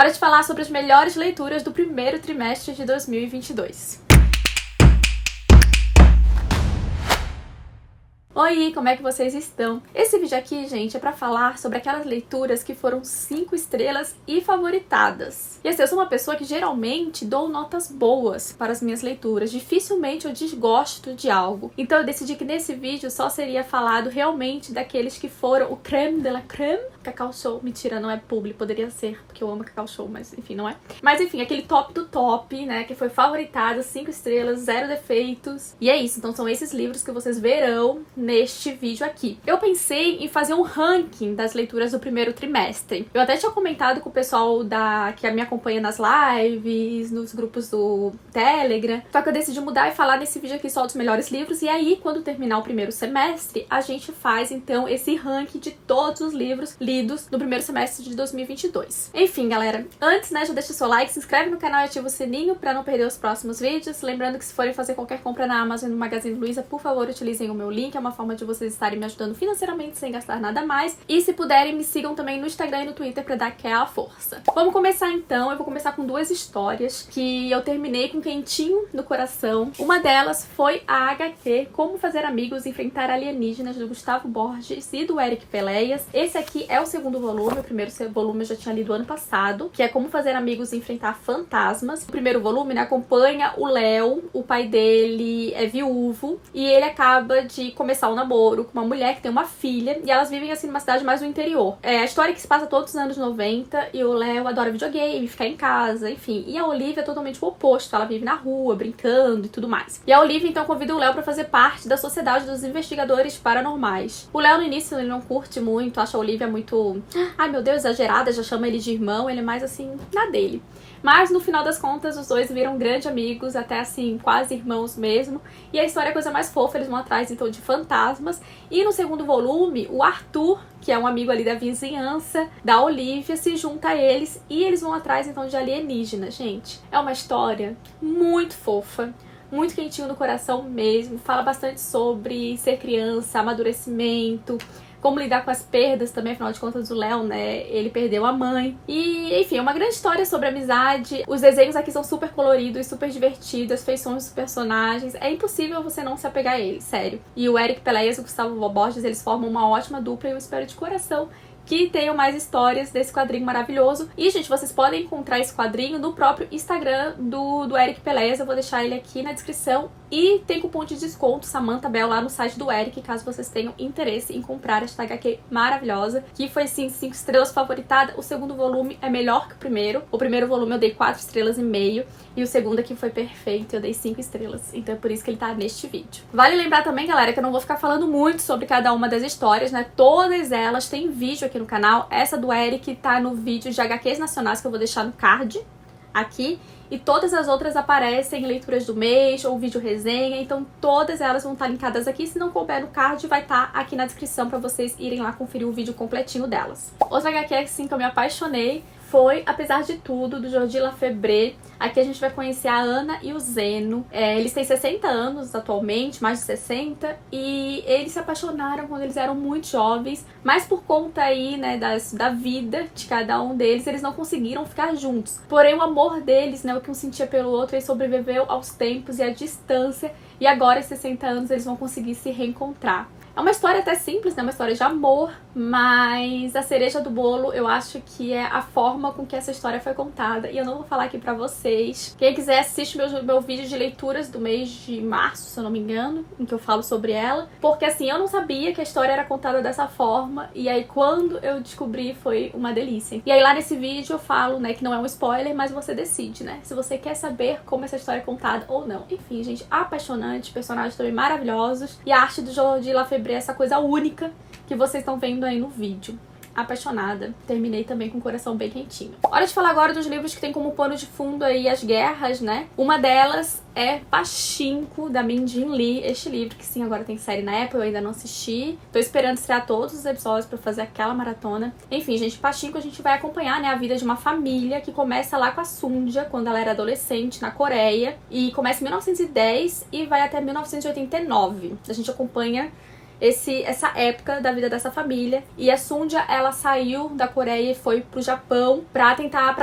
Hora de falar sobre as melhores leituras do primeiro trimestre de 2022. Oi, como é que vocês estão? Esse vídeo aqui, gente, é pra falar sobre aquelas leituras que foram 5 estrelas e favoritadas. E assim, eu sou uma pessoa que geralmente dou notas boas para as minhas leituras. Dificilmente eu desgosto de algo. Então eu decidi que nesse vídeo só seria falado realmente daqueles que foram o creme de la creme. Cacau Show, mentira, não é publi, poderia ser, porque eu amo Cacau Show, mas enfim, não é. Mas enfim, aquele top do top, né, que foi favoritado, 5 estrelas, 0 defeitos. E é isso, então são esses livros que vocês verão neste vídeo aqui. Eu pensei em fazer um ranking das leituras do primeiro trimestre. Eu até tinha comentado com o pessoal que me acompanha nas lives, nos grupos do Telegram, só que eu decidi mudar e falar nesse vídeo aqui só dos melhores livros, e aí, quando terminar o primeiro semestre, a gente faz, então, esse ranking de todos os livros lidos no primeiro semestre de 2022. Enfim, galera, antes, né, já deixa o seu like, se inscreve no canal e ativa o sininho pra não perder os próximos vídeos. Lembrando que se forem fazer qualquer compra na Amazon e no Magazine Luiza, por favor, utilizem o meu link, é uma forma de vocês estarem me ajudando financeiramente sem gastar nada mais. E se puderem, me sigam também no Instagram e no Twitter pra dar aquela força. Vamos começar então, eu vou começar com 2 histórias que eu terminei com quentinho no coração. Uma delas foi a HQ Como Fazer Amigos e Enfrentar Alienígenas, do Gustavo Borges e do Eric Peleias. Esse aqui é o segundo volume, o primeiro volume eu já tinha lido ano passado, que é Como Fazer Amigos e Enfrentar Fantasmas. O primeiro volume, né, acompanha o Léo, o pai dele é viúvo, e ele acaba de começar um namoro com uma mulher que tem uma filha, e elas vivem assim numa cidade mais do interior. É a história que se passa todos os anos 90, e o Léo adora videogame, ficar em casa, enfim. E a Olivia é totalmente o oposto, ela vive na rua, brincando e tudo mais. E a Olivia então convida o Léo pra fazer parte da Sociedade dos Investigadores Paranormais. O Léo no início ele não curte muito, acha a Olivia muito, ai meu Deus, exagerada, já chama ele de irmão, ele é mais assim, na dele. Mas no final das contas os dois viram grandes amigos, até assim, quase irmãos mesmo. E a história é a coisa mais fofa, eles vão atrás então de fantasmas. E no segundo volume, o Arthur, que é um amigo ali da vizinhança da Olivia, se junta a eles e eles vão atrás então de alienígenas, gente. É uma história muito fofa, muito quentinho no coração mesmo. Fala bastante sobre ser criança, amadurecimento, como lidar com as perdas também, afinal de contas o Léo, né, ele perdeu a mãe. E, enfim, é uma grande história sobre amizade. Os desenhos aqui são super coloridos, super divertidos, as feições dos personagens. É impossível você não se apegar a eles, sério. E o Eric Peleias e o Gustavo Borges, eles formam uma ótima dupla e eu espero de coração que tenham mais histórias desse quadrinho maravilhoso. E, gente, vocês podem encontrar esse quadrinho no próprio Instagram do Eric Peleias, eu vou deixar ele aqui na descrição. E tem cupom de desconto Samantha Bell lá no site do Eric, caso vocês tenham interesse em comprar esta HQ maravilhosa, que foi, sim, 5 estrelas favoritada. O segundo volume é melhor que o primeiro. O primeiro volume eu dei 4 estrelas e meio, e o segundo aqui foi perfeito, eu dei 5 estrelas. Então é por isso que ele tá neste vídeo. Vale lembrar também, galera, que eu não vou ficar falando muito sobre cada uma das histórias, né? Todas elas têm vídeo aqui no canal. Essa do Eric tá no vídeo de HQs nacionais que eu vou deixar no card aqui. E todas as outras aparecem em leituras do mês ou vídeo resenha, então todas elas vão estar linkadas aqui. Se não couber no card, vai estar aqui na descrição para vocês irem lá conferir o vídeo completinho delas. Outra HQ assim que eu me apaixonei foi Apesar de Tudo, do Jordi Lafebre. Aqui a gente vai conhecer a Ana e o Zeno. Eles têm 60 anos atualmente, mais de 60, e eles se apaixonaram quando eles eram muito jovens, mas por conta aí, né, da vida de cada um deles, eles não conseguiram ficar juntos. Porém, o amor deles, né, o que um sentia pelo outro, ele sobreviveu aos tempos e à distância, e agora, aos 60 anos, eles vão conseguir se reencontrar. É uma história até simples, né? Uma história de amor, mas a cereja do bolo eu acho que é a forma com que essa história foi contada. E eu não vou falar aqui pra vocês. Quem quiser assiste meu vídeo de leituras do mês de março, se eu não me engano, em que eu falo sobre ela. Porque assim, eu não sabia que a história era contada dessa forma, e aí quando eu descobri foi uma delícia. E aí lá nesse vídeo eu falo, né, que não é um spoiler, mas você decide, né, se você quer saber como essa história é contada ou não. Enfim, gente, apaixonante, personagens também maravilhosos, e a arte do Jordi Lafebre, essa coisa única que vocês estão vendo aí no vídeo. Apaixonada. Terminei também com o coração bem quentinho. Hora de falar agora dos livros que tem como pano de fundo aí as guerras, né? Uma delas é Pachinko, da Min Jin Lee. Este livro que sim, agora tem série na Apple, eu ainda não assisti. Tô esperando estrear todos os episódios pra fazer aquela maratona. Enfim, gente, Pachinko a gente vai acompanhar, né, a vida de uma família que começa lá com a Sunja, quando ela era adolescente, na Coreia. E começa em 1910 e vai até 1989. A gente acompanha essa época da vida dessa família. E a Sunja, ela saiu da Coreia e foi pro Japão pra tentar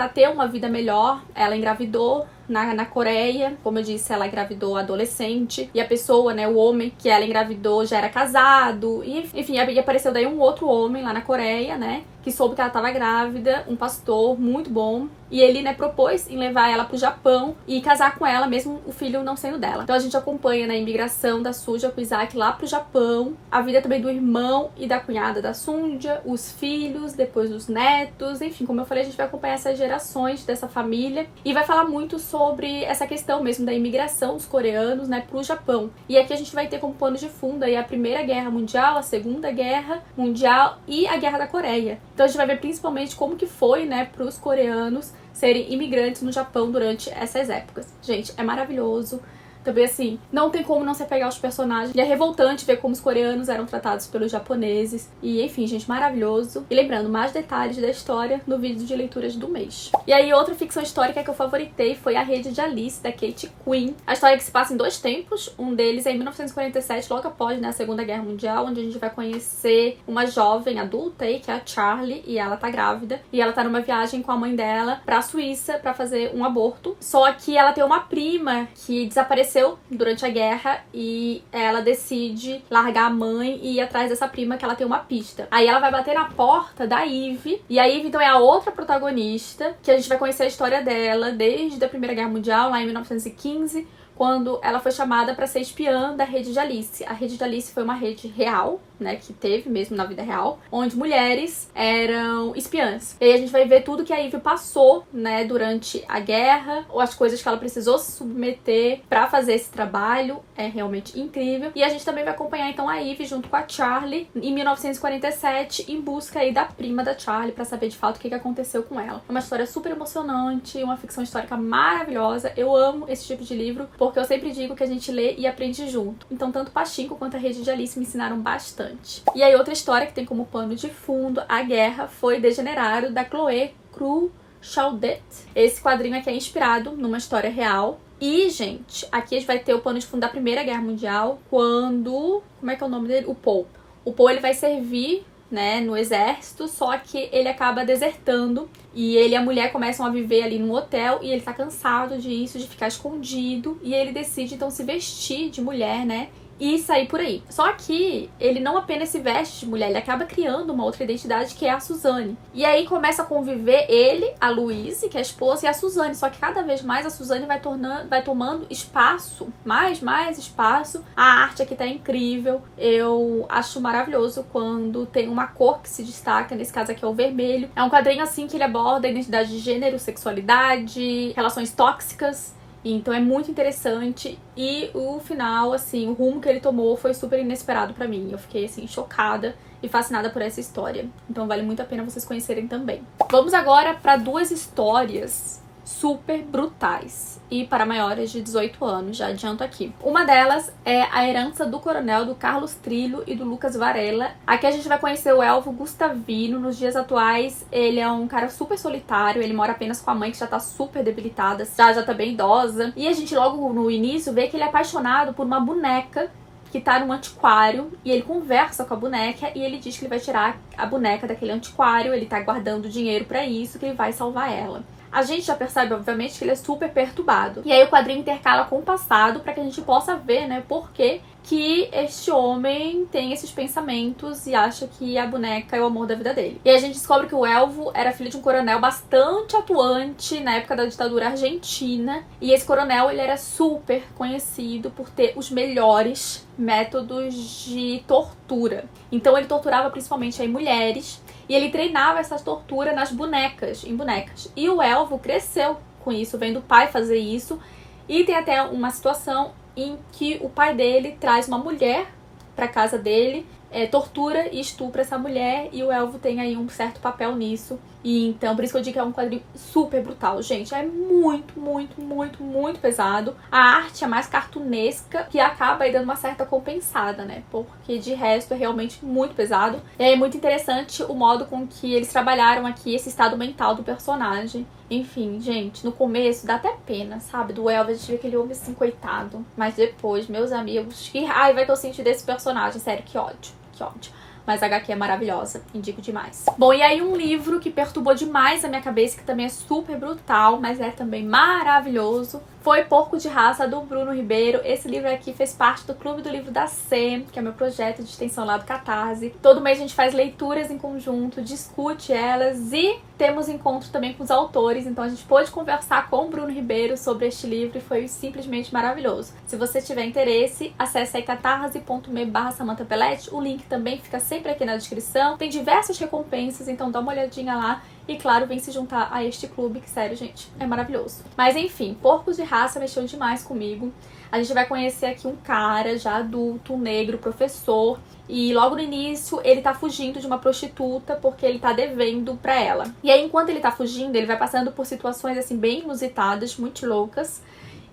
ter uma vida melhor. Ela engravidou na Coreia, como eu disse, ela engravidou adolescente, e a pessoa, né, o homem que ela engravidou já era casado, e enfim, e apareceu daí um outro homem lá na Coreia, né, que soube que ela estava grávida, um pastor muito bom, e ele, né, propôs em levar ela pro Japão e casar com ela, mesmo o filho não sendo dela. Então a gente acompanha, né, a imigração da Sunja com o Isaac lá pro Japão, a vida também do irmão e da cunhada da Sunja, os filhos, depois os netos, enfim, como eu falei, a gente vai acompanhar essas gerações dessa família e vai falar muito sobre essa questão mesmo da imigração dos coreanos, né, pro Japão. E aqui a gente vai ter como pano de fundo aí a Primeira Guerra Mundial, a Segunda Guerra Mundial e a Guerra da Coreia. Então a gente vai ver principalmente como que foi, né, pros coreanos serem imigrantes no Japão durante essas épocas. Gente, é maravilhoso. Também, assim, não tem como não se apegar aos personagens. E é revoltante ver como os coreanos eram tratados pelos japoneses. E, enfim, gente, maravilhoso. E lembrando, mais detalhes da história no vídeo de leituras do mês. E aí, outra ficção histórica que eu favoritei foi A Rede de Alice, da Kate Quinn. A história que se passa em 2 tempos. Um deles é em 1947, logo após, né, a Segunda Guerra Mundial, onde a gente vai conhecer uma jovem adulta aí, que é a Charlie, e ela tá grávida. E ela tá numa viagem com a mãe dela pra Suíça pra fazer um aborto. Só que ela tem uma prima que desapareceu durante a guerra e ela decide largar a mãe e ir atrás dessa prima, que ela tem uma pista. Aí ela vai bater na porta da Eve, e a Eve então é a outra protagonista, que a gente vai conhecer a história dela desde a Primeira Guerra Mundial, lá em 1915, quando ela foi chamada para ser espiã da Rede de Alice. A Rede de Alice foi uma rede real, né, que teve mesmo na vida real, onde mulheres eram espiãs. E aí a gente vai ver tudo que a Eve passou, né, durante a guerra, ou as coisas que ela precisou se submeter para fazer esse trabalho. É realmente incrível. E a gente também vai acompanhar então a Eve junto com a Charlie em 1947 em busca aí da prima da Charlie para saber de fato o que aconteceu com ela. É uma história super emocionante, uma ficção histórica maravilhosa. Eu amo esse tipo de livro porque eu sempre digo que a gente lê e aprende junto. Então tanto Pachinko quanto a Rede de Alice me ensinaram bastante. E aí outra história que tem como pano de fundo a guerra foi Degenerado, da Chloé Cruchaudet. Esse quadrinho aqui é inspirado numa história real. E, gente, aqui a gente vai ter o pano de fundo da Primeira Guerra Mundial, quando... Como é que é o nome dele? O Paul. O Paul, ele vai servir, né, no exército, só que ele acaba desertando. E ele e a mulher começam a viver ali num hotel e ele tá cansado disso, de ficar escondido. E ele decide, então, se vestir de mulher, né, e sair por aí. Só que ele não apenas se veste de mulher, ele acaba criando uma outra identidade, que é a Suzane. E aí começa a conviver ele, a Louise, que é a esposa, e a Suzane. Só que cada vez mais a Suzane vai tomando espaço, mais espaço. A arte aqui tá incrível. Eu acho maravilhoso quando tem uma cor que se destaca, nesse caso aqui é o vermelho. É um quadrinho assim que ele aborda a identidade de gênero, sexualidade, relações tóxicas. Então é muito interessante e o final, assim, o rumo que ele tomou foi super inesperado pra mim. Eu fiquei, assim, chocada e fascinada por essa história. Então vale muito a pena vocês conhecerem também. Vamos agora para 2 histórias super brutais e para maiores de 18 anos, já adianto aqui. Uma delas é A Herança do Coronel, do Carlos Trillo e do Lucas Varela. Aqui a gente vai conhecer o elfo Gustavino. Nos dias atuais, ele é um cara super solitário, ele mora apenas com a mãe, que já tá super debilitada, já tá bem idosa. E a gente logo no início vê que ele é apaixonado por uma boneca que tá num antiquário, e ele conversa com a boneca e ele diz que ele vai tirar a boneca daquele antiquário, ele tá guardando dinheiro pra isso, que ele vai salvar ela. A gente já percebe, obviamente, que ele é super perturbado. E aí o quadrinho intercala com o passado para que a gente possa ver, né, por que este homem tem esses pensamentos e acha que a boneca é o amor da vida dele. E aí a gente descobre que o Elvo era filho de um coronel bastante atuante na época da ditadura argentina. E esse coronel, ele era super conhecido por ter os melhores métodos de tortura. Então ele torturava principalmente aí mulheres. E ele treinava essa tortura em bonecas. E o Elvo cresceu com isso, vendo o pai fazer isso. E tem até uma situação em que o pai dele traz uma mulher pra casa dele, tortura e estupra essa mulher. E o Elvo tem aí um certo papel nisso. E então, por isso que eu digo que é um quadrinho super brutal, gente. É muito, muito, muito, muito pesado. A arte é mais cartunesca, que acaba aí dando uma certa compensada, né? Porque de resto é realmente muito pesado. É muito interessante o modo com que eles trabalharam aqui esse estado mental do personagem. Enfim, gente, no começo dá até pena, sabe? Do Elvis, a gente vê aquele homem assim, coitado. Mas depois, meus amigos, que raiva que eu senti desse personagem. Sério, que ódio, que ódio. Mas a HQ é maravilhosa, indico demais. Bom, e aí um livro que perturbou demais a minha cabeça, que também é super brutal, mas é também maravilhoso, foi Porco de Raça, do Bruno Ribeiro. Esse livro aqui fez parte do Clube do Livro da SEM, que é meu projeto de extensão lá do Catarse. Todo mês a gente faz leituras em conjunto, discute elas e temos encontro também com os autores. Então a gente pôde conversar com o Bruno Ribeiro sobre este livro e foi simplesmente maravilhoso. Se você tiver interesse, acesse aí catarse.me/Samantha Pelletti. O link também fica sempre aqui na descrição. Tem diversas recompensas, então dá uma olhadinha lá. E claro, vem se juntar a este clube, que sério, gente, é maravilhoso. Mas enfim, Porcos de Raça mexeu demais comigo. A gente vai conhecer aqui um cara já adulto, negro, professor. E logo no início ele tá fugindo de uma prostituta porque ele tá devendo pra ela. E aí enquanto ele tá fugindo, ele vai passando por situações assim bem inusitadas, muito loucas.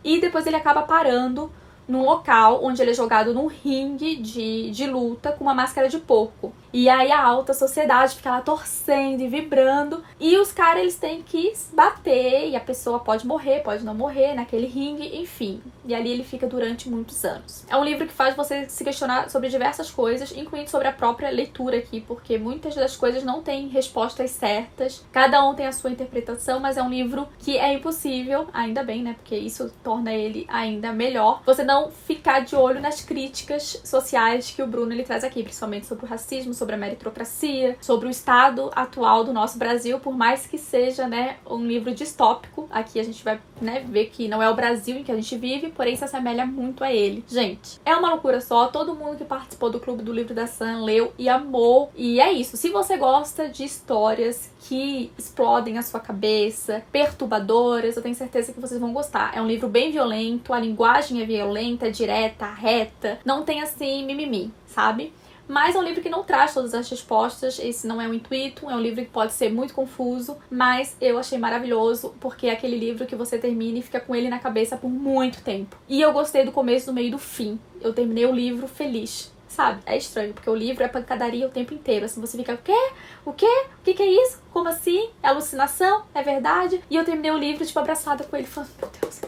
E depois ele acaba parando num local onde ele é jogado num ringue de luta com uma máscara de porco. E aí a alta sociedade fica lá torcendo e vibrando. E os caras, eles têm que bater. E a pessoa pode morrer, pode não morrer naquele ringue, enfim. E ali ele fica durante muitos anos. É um livro que faz você se questionar sobre diversas coisas, incluindo sobre a própria leitura aqui. Porque muitas das coisas não têm respostas certas. Cada um tem a sua interpretação, mas é um livro que é impossível, ainda bem, né? Porque isso torna ele ainda melhor. Você não ficar de olho nas críticas sociais que o Bruno ele traz aqui. Principalmente sobre o racismo, sobre a meritocracia, sobre o estado atual do nosso Brasil, por mais que seja, né, um livro distópico. Aqui a gente vai, né, ver que não é o Brasil em que a gente vive, porém se assemelha muito a ele. Gente, é uma loucura só. Todo mundo que participou do Clube do Livro da Sam leu e amou. E é isso. Se você gosta de histórias que explodem a sua cabeça, perturbadoras, eu tenho certeza que vocês vão gostar. É um livro bem violento, a linguagem é violenta, é direta, reta, não tem assim mimimi, sabe? Mas é um livro que não traz todas as respostas, esse não é o intuito, é um livro que pode ser muito confuso, mas eu achei maravilhoso, porque é aquele livro que você termina e fica com ele na cabeça por muito tempo. E eu gostei do começo, do meio e do fim. Eu terminei o livro feliz. Sabe? É estranho, porque o livro é pancadaria o tempo inteiro. Assim, você fica, o quê? O quê? O que é isso? Como assim? É alucinação? É verdade? E eu terminei o livro, tipo, abraçada com ele, falando, meu Deus,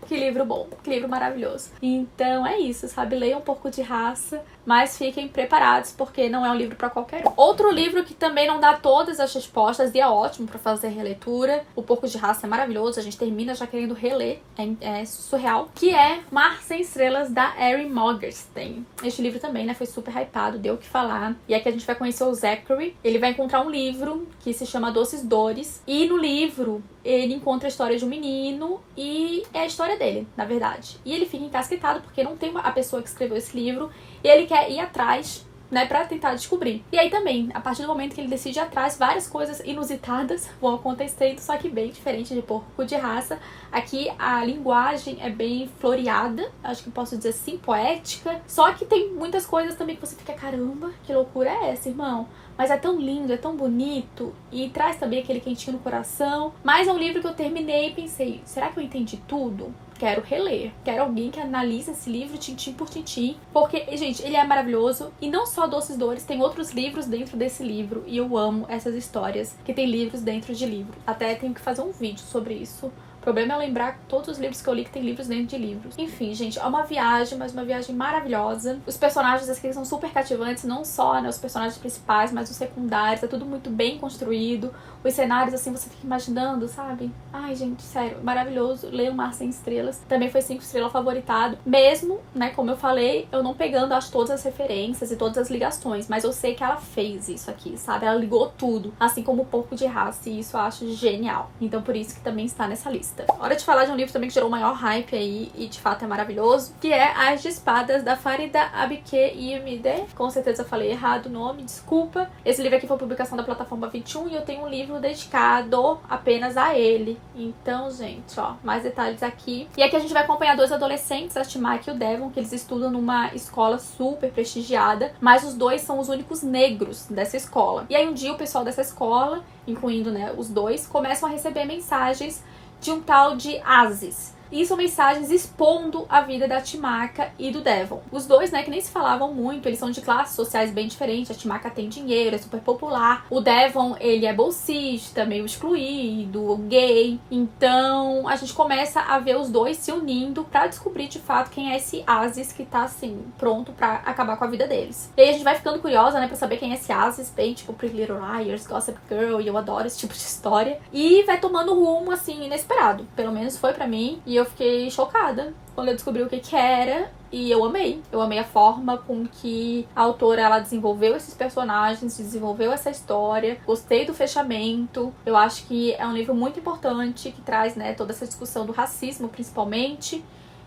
que livro bom, que livro maravilhoso. Então é isso, sabe? Leiam um pouco de raça, mas fiquem preparados, porque não é um livro pra qualquer um. Outro livro que também não dá todas as respostas e é ótimo pra fazer releitura. O Porco de Raça é maravilhoso, a gente termina já querendo reler, é surreal. Que é Mar Sem Estrelas, da Erin Mogerstein. Este livro também, né, foi super hypado, deu o que falar. E aqui a gente vai conhecer o Zachary. Ele vai encontrar um livro que se chama Doces Dores. E no livro ele encontra a história de um menino e é a história dele, na verdade. E ele fica encasquetado porque não tem a pessoa que escreveu esse livro e ele quer ir atrás, né, pra tentar descobrir. E aí também, a partir do momento que ele decide ir atrás, várias coisas inusitadas vão acontecendo, só que bem diferente de Porco de Raça. Aqui a linguagem é bem floreada, acho que posso dizer assim, poética. Só que tem muitas coisas também que você fica, caramba, que loucura é essa, irmão? Mas é tão lindo, é tão bonito e traz também aquele quentinho no coração. Mas é um livro que eu terminei e pensei, será que eu entendi tudo? Quero reler. Quero alguém que analise esse livro tintim por tintim. Porque, gente, ele é maravilhoso. E não só Doces Dores, tem outros livros dentro desse livro. E eu amo essas histórias que tem livros dentro de livro. Até tenho que fazer um vídeo sobre isso. O problema é lembrar todos os livros que eu li que tem livros dentro de livros. Enfim, gente, é uma viagem, mas uma viagem maravilhosa. Os personagens aqui são super cativantes, não só, né, os personagens principais, mas os secundários. É tudo muito bem construído. Os cenários, assim, você fica imaginando, sabe? Ai, gente, sério, maravilhoso. Leia O Mar Sem Estrelas. Também foi 5 estrelas favoritado. Mesmo, né, como eu falei, eu não pegando, acho, todas as referências e todas as ligações. Mas eu sei que ela fez isso aqui, sabe? Ela ligou tudo. Assim como o Porco de Raça. E isso eu acho genial. Então, por isso que também está nessa lista. lista. Hora de falar de um livro também que gerou o maior hype aí e de fato é maravilhoso, que é As de Espadas, da Farida Abkeh-Iamideh. Com certeza eu falei errado o nome, desculpa. Esse livro aqui foi publicação da Plataforma 21 e eu tenho um livro dedicado apenas a ele. Então, gente, ó, mais detalhes aqui. E aqui a gente vai acompanhar dois adolescentes, a Timaki e o Devon, que eles estudam numa escola super prestigiada, mas os dois são os únicos negros dessa escola. E aí um dia o pessoal dessa escola, incluindo, né, os dois, começam a receber mensagens de um tal de Aziz. E são mensagens expondo a vida da Timaka e do Devon. Os dois, né, que nem se falavam muito, eles são de classes sociais bem diferentes. A Timaka tem dinheiro, é super popular. O Devon, ele é bolsista, meio excluído, gay. Então, a gente começa a ver os dois se unindo pra descobrir, de fato, quem é esse Aziz que tá, assim, pronto pra acabar com a vida deles. E aí a gente vai ficando curiosa, né, pra saber quem é esse Aziz, bem tipo Pretty Little Liars, Gossip Girl, e eu adoro esse tipo de história. E vai tomando rumo, assim, inesperado. Pelo menos foi pra mim. E eu fiquei chocada quando eu descobri o que era. E eu amei. Eu amei a forma com que a autora, ela desenvolveu esses personagens, desenvolveu essa história. Gostei do fechamento. Eu acho que é um livro muito importante, que traz, né, toda essa discussão do racismo, principalmente.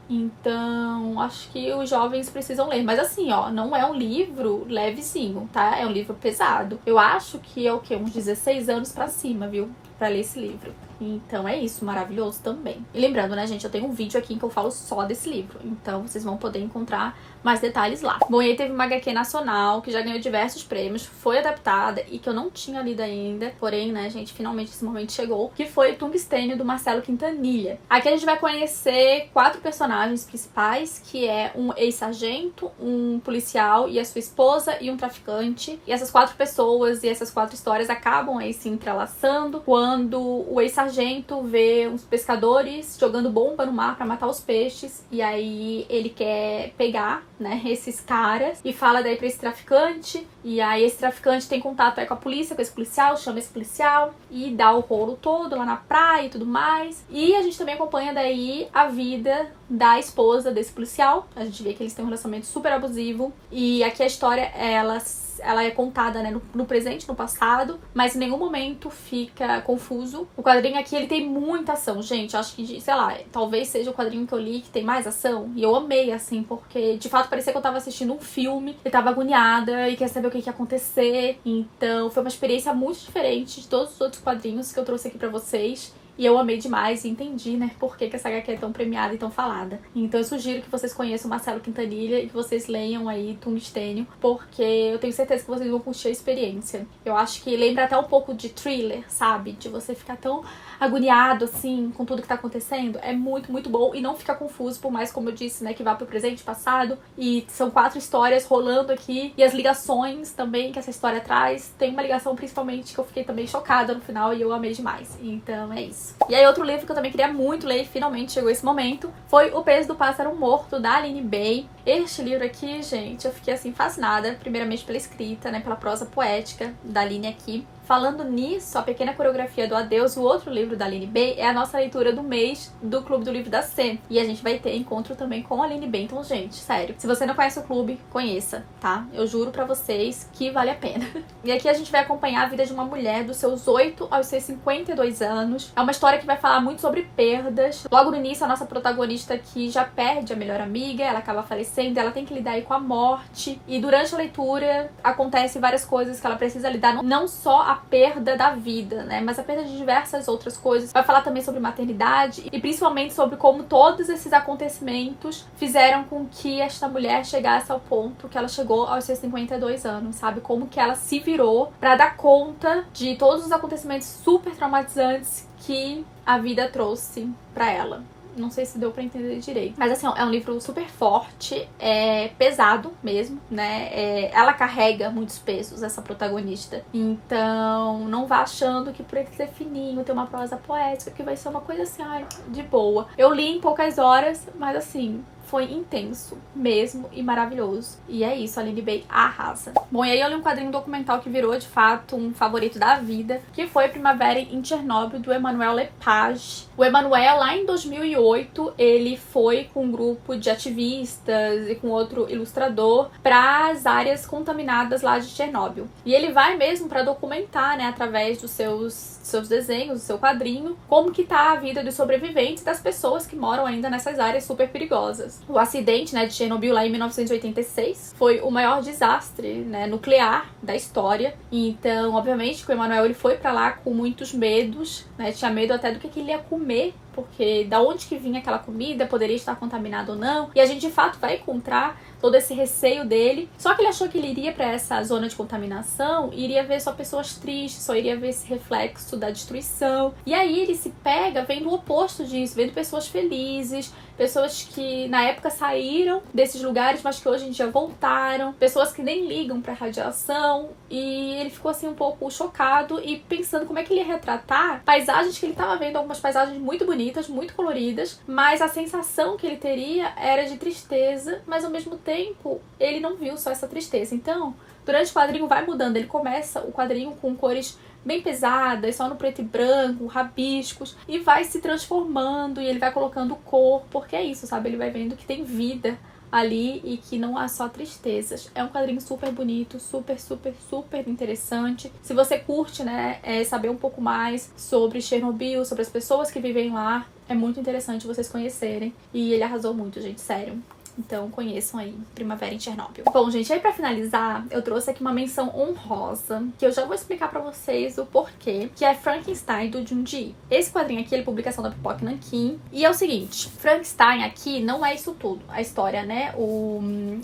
Então, acho que os jovens precisam ler. Mas assim, ó, não é um livro levezinho, tá? É um livro pesado. Eu acho que é o quê? Uns 16 anos pra cima, viu? Pra ler esse livro. Então é isso, maravilhoso também. E lembrando, né, gente, eu tenho um vídeo aqui em que eu falo só desse livro. Então vocês vão poder encontrar mais detalhes lá. Bom, e aí teve uma HQ nacional que já ganhou diversos prêmios, foi adaptada e que eu não tinha lido ainda. Porém, né, gente, finalmente esse momento chegou. Que foi Tungstênio, do Marcelo Quintanilha. Aqui a gente vai conhecer 4 personagens principais, que é um ex-sargento, um policial e a sua esposa e um traficante. E essas 4 pessoas e essas 4 histórias acabam aí se entrelaçando quando o ex-sargento vê uns pescadores jogando bomba no mar pra matar os peixes. E aí ele quer pegar, né, esses caras e fala daí pra esse traficante. E aí esse traficante tem contato aí com a polícia, com esse policial, chama esse policial e dá o rolo todo lá na praia e tudo mais. E a gente também acompanha daí a vida da esposa desse policial. A gente vê que eles têm um relacionamento super abusivo. E aqui a história, ela é contada, né, no presente, no passado, mas em nenhum momento fica confuso. O quadrinho aqui, ele tem muita ação, gente. Acho que, sei lá, talvez seja o quadrinho que eu li que tem mais ação. E eu amei, assim, porque de fato parecia que eu tava assistindo um filme. Eu tava agoniada e queria saber o que ia acontecer. Então foi uma experiência muito diferente de todos os outros quadrinhos que eu trouxe aqui pra vocês. E eu amei demais e entendi, né, por que essa HQ é tão premiada e tão falada. Então eu sugiro que vocês conheçam o Marcelo Quintanilha e que vocês leiam aí Tungstênio, porque eu tenho certeza que vocês vão curtir a experiência. Eu acho que lembra até um pouco de thriller, sabe? De você ficar tão agoniado, assim, com tudo que tá acontecendo. É muito, muito bom e não fica confuso, por mais, como eu disse, né, que vá pro presente e passado. E são 4 histórias rolando aqui. E as ligações também que essa história traz. Tem uma ligação, principalmente, que eu fiquei também chocada no final e eu amei demais. Então é isso. E aí outro livro que eu também queria muito ler, e finalmente chegou esse momento, foi O Peso do Pássaro Morto, da Aline Bay. Este livro aqui, gente, eu fiquei assim fascinada, primeiramente pela escrita, né, pela prosa poética da Aline aqui. Falando nisso, A Pequena Coreografia do Adeus, o outro livro da Aline Bay, é a nossa leitura do mês do Clube do Livro da C. E a gente vai ter encontro também com a Aline Bay. Então, gente, sério, se você não conhece o clube, conheça, tá? Eu juro pra vocês que vale a pena. E aqui a gente vai acompanhar a vida de uma mulher dos seus 8 aos seus 52 anos. É uma história que vai falar muito sobre perdas. Logo no início, a nossa protagonista aqui já perde a melhor amiga, ela acaba falecendo, ela tem que lidar aí com a morte. E durante a leitura, acontecem várias coisas que ela precisa lidar, não só a perda da vida, né, mas a perda de diversas outras coisas. Vai falar também sobre maternidade e principalmente sobre como todos esses acontecimentos fizeram com que esta mulher chegasse ao ponto que ela chegou aos seus 52 anos, sabe? Como que ela se virou pra dar conta de todos os acontecimentos super traumatizantes que a vida trouxe pra ela. Não sei se deu pra entender direito. Mas assim, é um livro super forte, é pesado mesmo, né? Ela carrega muitos pesos, essa protagonista. Então, não vá achando que por ele ser fininho, ter uma prosa poética, que vai ser uma coisa assim, ai, de boa. Eu li em poucas horas, mas assim, foi intenso mesmo e maravilhoso. E é isso, a Aline Bay arrasa. Bom, e aí eu li um quadrinho documental que virou de fato um favorito da vida, que foi Primavera em Chernobyl, do Emmanuel Lepage. O Emmanuel, lá em 2008, ele foi com um grupo de ativistas e com outro ilustrador para as áreas contaminadas lá de Chernobyl. E ele vai mesmo para documentar, né, através dos seus desenhos, do seu quadrinho, como que tá a vida dos sobreviventes, das pessoas que moram ainda nessas áreas super perigosas. O acidente, né, de Chernobyl lá em 1986 foi o maior desastre, né, nuclear da história. Então, obviamente, que o Emmanuel ele foi para lá com muitos medos, né, tinha medo até do que ele ia comer, porque da onde que vinha aquela comida, poderia estar contaminada ou não. E a gente de fato vai encontrar todo esse receio dele. Só que ele achou que ele iria para essa zona de contaminação e iria ver só pessoas tristes, só iria ver esse reflexo da destruição. E aí ele se pega vendo o oposto disso, vendo pessoas felizes, pessoas que na época saíram desses lugares, mas que hoje em dia voltaram, pessoas que nem ligam para radiação. E ele ficou assim um pouco chocado e pensando como é que ele ia retratar paisagens que ele estava vendo, algumas paisagens muito bonitas, muito coloridas, mas a sensação que ele teria era de tristeza, mas ao mesmo tempo ele não viu só essa tristeza. Então, durante o quadrinho vai mudando, ele começa o quadrinho com cores bem pesadas, só no preto e branco, rabiscos, e vai se transformando e ele vai colocando cor, porque é isso, sabe? Ele vai vendo que tem vida ali e que não há só tristezas. É um quadrinho super bonito, super, super, super interessante. Se você curte, né, saber um pouco mais sobre Chernobyl, sobre as pessoas que vivem lá, é muito interessante vocês conhecerem. E ele arrasou muito, gente, sério. Então conheçam aí Primavera em Chernobyl. Bom, gente, aí pra finalizar, eu trouxe aqui uma menção honrosa, que eu já vou explicar pra vocês o porquê, que é Frankenstein, do Junji Ito. Esse quadrinho aqui, ele é publicação da Pipoca Nankin. E é o seguinte, Frankenstein aqui não é isso tudo. A história, né,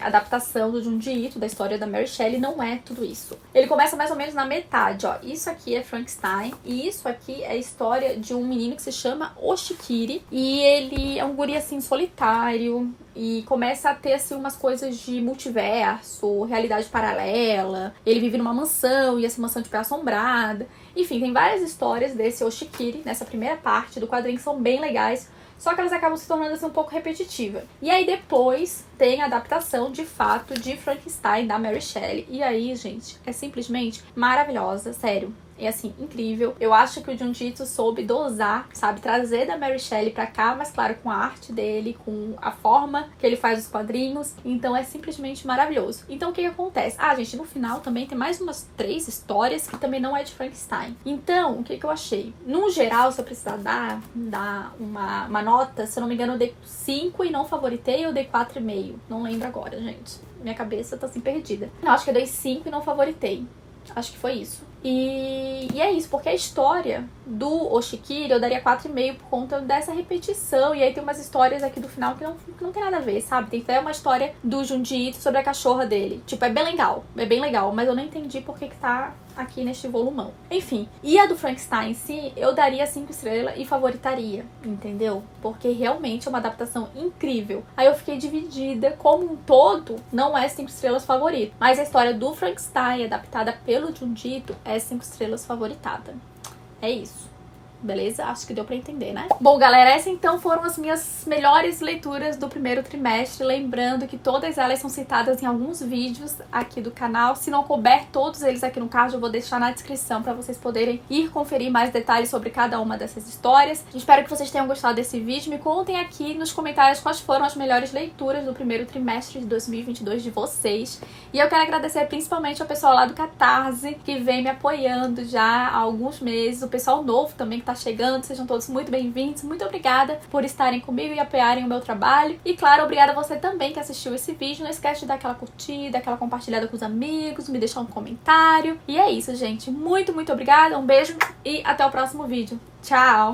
a adaptação do Junji Ito, da história da Mary Shelley, não é tudo isso. Ele começa mais ou menos na metade, ó. Isso aqui é Frankenstein e isso aqui é a história de um menino que se chama Oshikiri. E ele é um guri, assim, solitário, e começa a ter, assim, umas coisas de multiverso, realidade paralela. Ele vive numa mansão, e essa mansão, tipo, é assombrada. Enfim, tem várias histórias desse Oshikiri, nessa primeira parte do quadrinho, que são bem legais. Só que elas acabam se tornando, assim, um pouco repetitivas. E aí, depois, tem a adaptação, de fato, de Frankenstein, da Mary Shelley. E aí, gente, é simplesmente maravilhosa, sério. É, assim, incrível. Eu acho que o Junji Ito soube dosar, sabe? Trazer da Mary Shelley pra cá, mas claro, com a arte dele, com a forma que ele faz os quadrinhos. Então é simplesmente maravilhoso. Então o que acontece? Ah, gente, no final também tem mais umas 3 histórias que também não é de Frankenstein. Então, o que eu achei? No geral, se eu precisar dar uma nota, se eu não me engano, eu dei 5 e não favoritei, eu dei 4,5. Não lembro agora, gente. Minha cabeça tá assim perdida. Não, acho que eu dei 5 e não favoritei. Acho que foi isso. E é isso, porque a história do Oshikiri eu daria 4,5 por conta dessa repetição. E aí tem umas histórias aqui do final que não tem nada a ver, sabe? Tem até uma história do Junji Ito sobre a cachorra dele. Tipo, é bem legal, mas eu não entendi por que tá aqui neste volumão. Enfim, e a do Frankenstein em si, eu daria 5 estrelas e favoritaria, entendeu? Porque realmente é uma adaptação incrível. Aí eu fiquei dividida, como um todo, não é 5 estrelas favorito. Mas a história do Frankenstein, adaptada pelo Junji Ito, é 5 estrelas favoritada. É isso. Beleza? Acho que deu pra entender, né? Bom, galera, essas então foram as minhas melhores leituras do primeiro trimestre. Lembrando que todas elas são citadas em alguns vídeos aqui do canal. Se não couber todos eles aqui no card, eu vou deixar na descrição pra vocês poderem ir conferir mais detalhes sobre cada uma dessas histórias. Espero que vocês tenham gostado desse vídeo. Me contem aqui nos comentários quais foram as melhores leituras do primeiro trimestre de 2022 de vocês. E eu quero agradecer principalmente ao pessoal lá do Catarse, que vem me apoiando já há alguns meses. O pessoal novo também que tá chegando, sejam todos muito bem-vindos. Muito obrigada por estarem comigo e apoiarem o meu trabalho. E claro, obrigada a você também que assistiu esse vídeo. Não esquece de dar aquela curtida, aquela compartilhada com os amigos, me deixar um comentário. E é isso, gente. Muito, muito obrigada. Um beijo e até o próximo vídeo. Tchau!